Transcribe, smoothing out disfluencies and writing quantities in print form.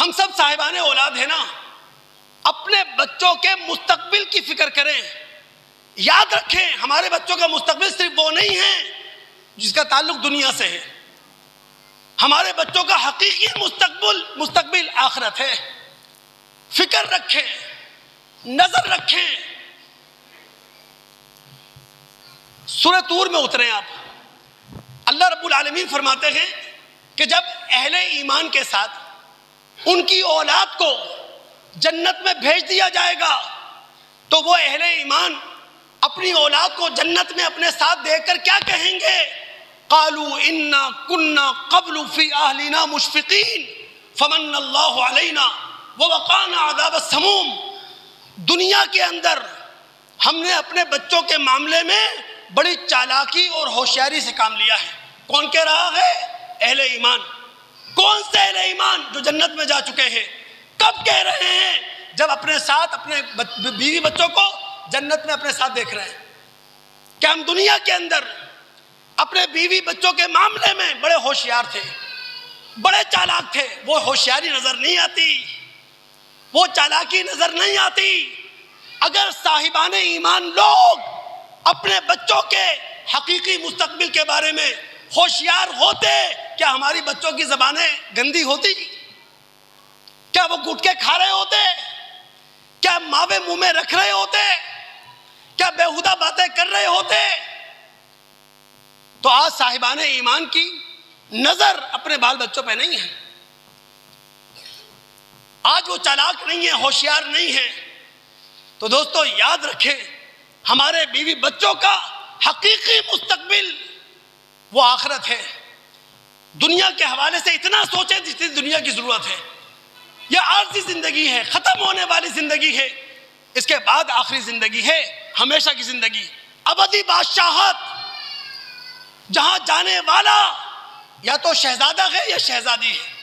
ہم سب صاحبان اولاد ہیں نا، اپنے بچوں کے مستقبل کی فکر کریں. یاد رکھیں ہمارے بچوں کا مستقبل صرف وہ نہیں ہے جس کا تعلق دنیا سے ہے. ہمارے بچوں کا حقیقی مستقبل آخرت ہے. فکر رکھیں، نظر رکھیں. سورہ طور میں اتریں آپ. اللہ رب العالمین فرماتے ہیں کہ جب اہل ایمان کے ساتھ ان کی اولاد کو جنت میں بھیج دیا جائے گا تو وہ اہل ایمان اپنی اولاد کو جنت میں اپنے ساتھ دیکھ کر کیا کہیں گے؟ قالوا انا كنا قبل في اهلنا مشفقين فمن الله علينا ووقانا عذاب السموم. دنیا کے اندر ہم نے اپنے بچوں کے معاملے میں بڑی چالاکی اور ہوشیاری سے کام لیا ہے. کون کہہ رہا ہے؟ اہل ایمان. کون سے اہل ایمان جو جنت میں جا چکے ہیں؟ کب کہہ رہے ہیں؟ جب اپنے ساتھ اپنے بیوی بچوں کو جنت میں اپنے ساتھ دیکھ رہے ہیں. کہ ہم دنیا کے اندر اپنے بیوی بچوں کے معاملے میں بڑے ہوشیار تھے، بڑے چالاک تھے. وہ ہوشیاری نظر نہیں آتی، وہ چالاکی نظر نہیں آتی. اگر صاحبان ایمان لوگ اپنے بچوں کے حقیقی مستقبل کے بارے میں ہوشیار ہوتے، کیا ہماری بچوں کی زبانیں گندی ہوتی؟ کیا وہ گٹکے کھا رہے ہوتے؟ کیا ماوے منہ میں رکھ رہے ہوتے؟ کیا بیہودہ باتیں کر رہے ہوتے؟ تو آج صاحبان ایمان کی نظر اپنے بال بچوں پہ نہیں ہے. آج وہ چالاک نہیں ہے، ہوشیار نہیں ہے. تو دوستو یاد رکھیں ہمارے بیوی بچوں کا حقیقی مستقبل وہ آخرت ہے. دنیا کے حوالے سے اتنا سوچیں جتنی دنیا کی ضرورت ہے. یہ عارضی زندگی ہے، ختم ہونے والی زندگی ہے. اس کے بعد آخری زندگی ہے، ہمیشہ کی زندگی، ابدی بادشاہت، جہاں جانے والا یا تو شہزادہ ہے یا شہزادی ہے.